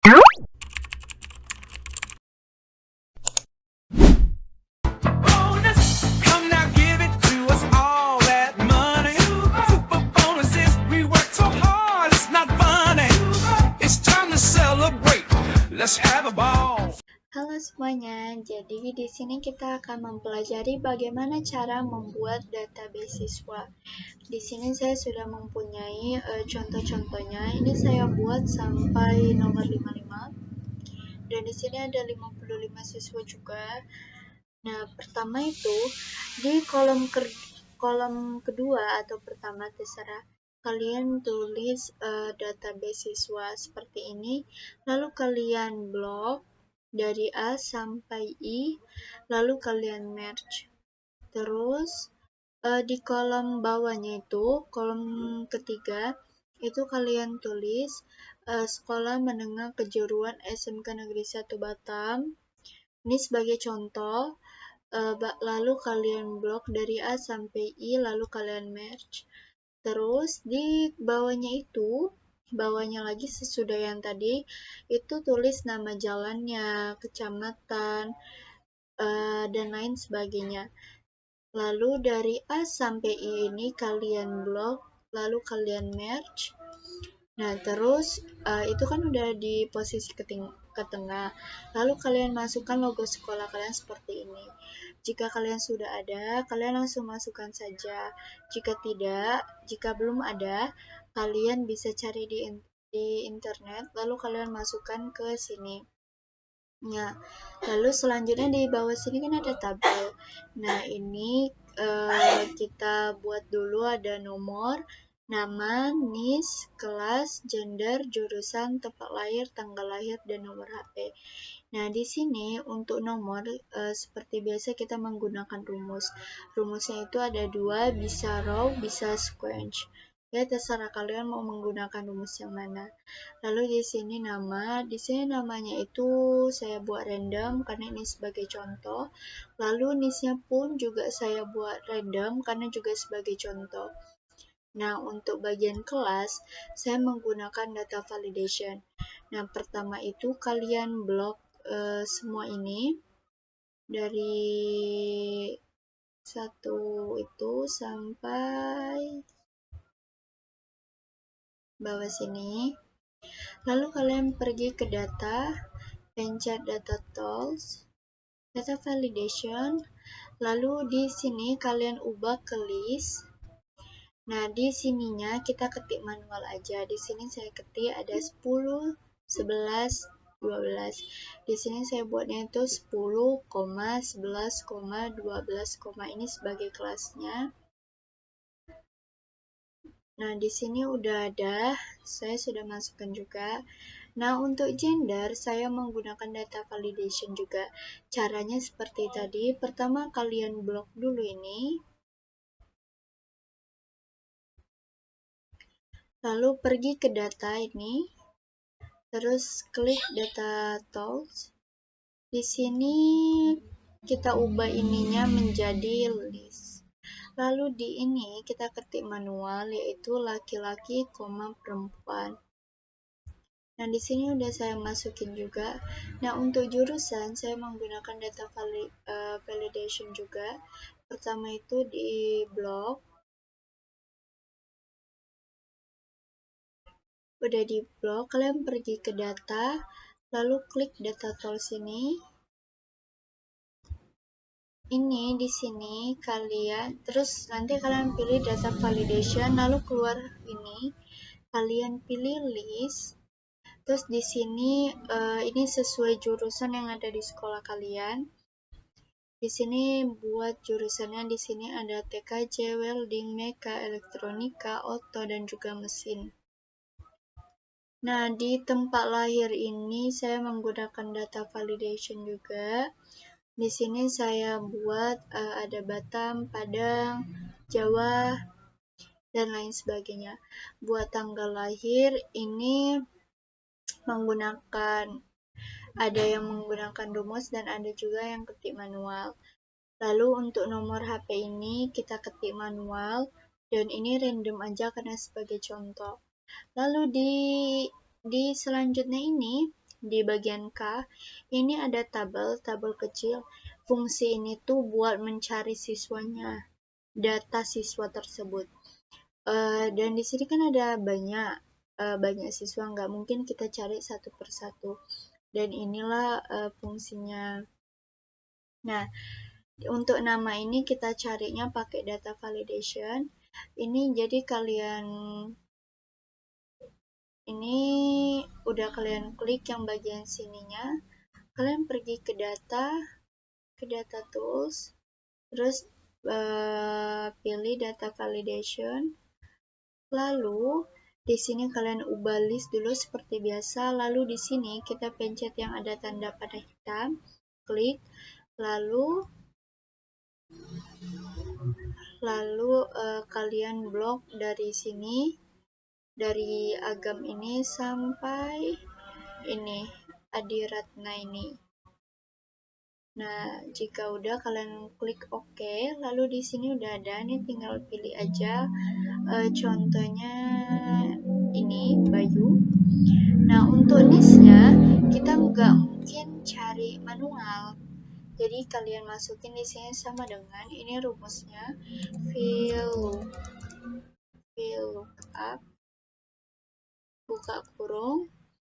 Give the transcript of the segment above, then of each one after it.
Halo semuanya, jadi di sini kita akan mempelajari bagaimana cara membuat database siswa. Di sini saya sudah mempunyai contoh-contohnya. Ini saya buat sampai nomor 55. Dan di sini ada 55 siswa juga. Nah, pertama itu di kolom kedua atau pertama terserah. Kalian tulis database siswa seperti ini, lalu kalian blok dari A sampai I, lalu kalian merge. Terus di kolom bawahnya itu, kolom ketiga, itu kalian tulis Sekolah Menengah Kejuruan SMK Negeri 1 Batam. Ini sebagai contoh. Lalu kalian blok dari A sampai I, lalu kalian merge. Terus di bawahnya lagi sesudah yang tadi, itu tulis nama jalannya, kecamatan, dan lain sebagainya. Lalu dari A sampai I ini kalian blok, lalu kalian merge. Nah, terus itu kan udah di posisi ke tengah. Lalu kalian masukkan logo sekolah kalian seperti ini. Jika kalian sudah ada, kalian langsung masukkan saja. Jika belum ada, kalian bisa cari di internet, lalu kalian masukkan ke sini. Nah, lalu selanjutnya di bawah sini kan ada tabel. Nah, ini kita buat dulu ada nomor, nama, NIS, kelas, gender, jurusan, tempat lahir, tanggal lahir, dan nomor HP. Nah, di sini untuk nomor seperti biasa kita menggunakan rumus. Rumusnya itu ada dua, bisa row, bisa square. Ya, terserah kalian mau menggunakan rumus yang mana. Lalu di sini namanya itu saya buat random karena ini sebagai contoh. Lalu NIS-nya pun juga saya buat random karena juga sebagai contoh. Nah, untuk bagian kelas, saya menggunakan data validation. Nah, pertama itu kalian blok semua ini dari satu itu sampai bawah sini. Lalu kalian pergi ke data, pencet data tools, data validation, lalu di sini kalian ubah ke list. Nah, di sininya kita ketik manual aja. Di sini saya ketik ada 10, 11, 12. Di sini saya buatnya itu 10, 11, 12, ini sebagai kelasnya. Nah, di sini udah ada, saya sudah masukkan juga. Nah, untuk gender, saya menggunakan data validation juga. Caranya seperti tadi, pertama kalian blok dulu ini. Lalu pergi ke data ini. Terus klik data tools. Di sini kita ubah ininya menjadi list. Lalu di ini kita ketik manual, yaitu laki-laki, perempuan. Nah, di sini udah saya masukin juga. Nah, untuk jurusan saya menggunakan data validation juga. Pertama itu di blok. Udah di blok, kalian pergi ke data, lalu klik data tools ini. Ini di sini kalian, terus nanti kalian pilih data validation, lalu keluar ini, kalian pilih list. Terus di sini ini sesuai jurusan yang ada di sekolah kalian. Di sini buat jurusannya, di sini ada TKJ, welding, meka, elektronika, auto, dan juga mesin. Nah, di tempat lahir ini saya menggunakan data validation juga. Di sini saya buat ada Batam, Padang, Jawa, dan lain sebagainya. Buat tanggal lahir ini ada yang menggunakan rumus dan ada juga yang ketik manual. Lalu untuk nomor HP ini kita ketik manual dan ini random aja karena sebagai contoh. Lalu di selanjutnya ini di bagian K, ini ada tabel kecil. Fungsi ini tuh buat mencari siswanya, data siswa tersebut. Dan di sini kan ada banyak siswa, nggak mungkin kita cari satu persatu. Dan inilah fungsinya. Nah, untuk nama ini kita carinya pakai data validation. Ini jadi ini udah kalian klik yang bagian sininya. Kalian pergi ke data tools, terus pilih data validation. Lalu di sini kalian ubah list dulu seperti biasa. Lalu di sini kita pencet yang ada tanda panah hitam, klik. Lalu kalian blok dari sini, dari Agam ini sampai ini Adiratna ini. Nah, jika udah kalian klik OK, lalu di sini udah ada, nih tinggal pilih aja. Contohnya ini Bayu. Nah, untuk niche-nya kita nggak mungkin cari manual. Jadi kalian masukin di sini sama dengan ini rumusnya, VLOOKUP, buka kurung,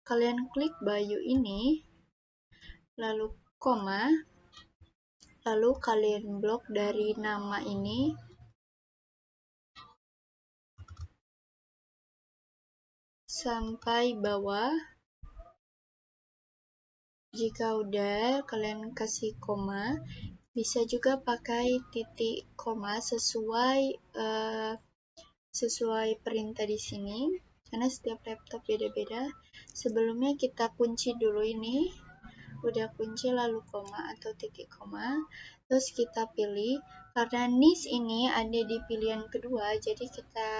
kalian klik Bayu ini, lalu koma, lalu kalian blok dari nama ini sampai bawah. Jika udah, kalian kasih koma. Bisa juga pakai titik koma sesuai perintah di sini, karena setiap laptop beda-beda. Sebelumnya kita kunci dulu ini. Udah kunci lalu koma atau titik koma. Terus kita pilih, karena niche ini ada di pilihan kedua, jadi kita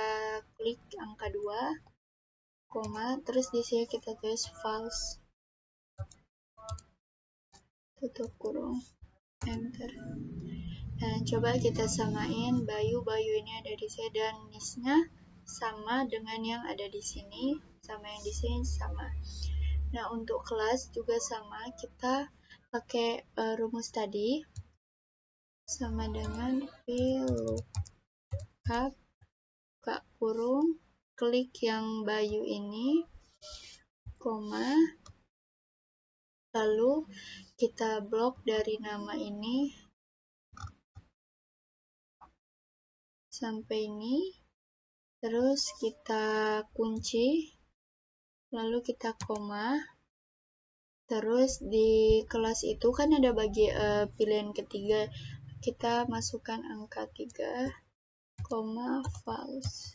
klik angka 2, koma, terus di sini kita tulis false. Tutup kurung, enter. Nah, coba kita samain Bayu ini ada di sini dan niche-nya sama dengan yang ada di sini, sama yang di sini sama. Nah, untuk kelas juga sama, kita pakai rumus tadi sama dengan VLOOKUP, buka kurung, klik yang Bayu ini, koma, lalu kita blok dari nama ini sampai ini, terus kita kunci, lalu kita koma, terus di kelas itu kan ada pilihan ketiga, kita masukkan angka 3, koma, false.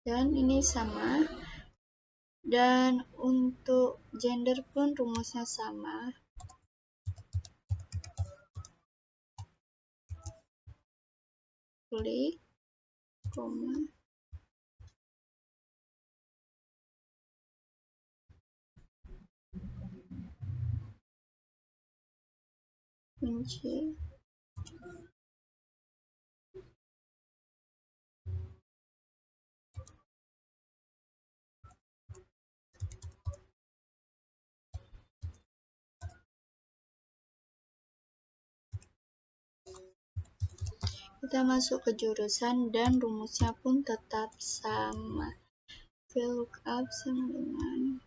Dan ini sama. Dan untuk gender pun rumusnya sama. Klik, koma, kunci, kita masuk ke jurusan dan rumusnya pun tetap sama. VLOOKUP sama dengan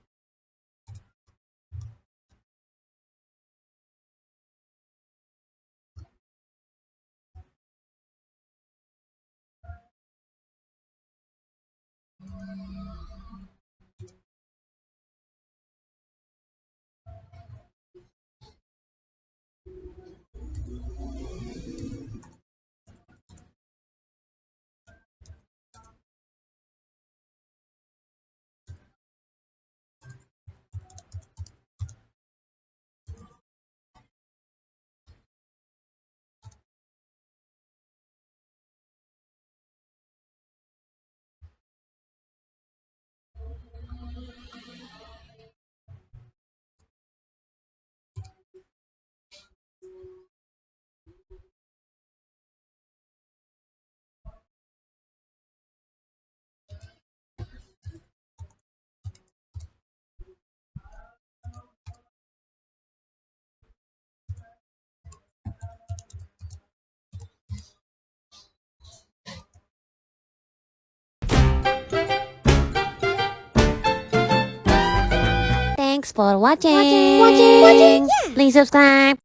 Thanks for watching. Please subscribe.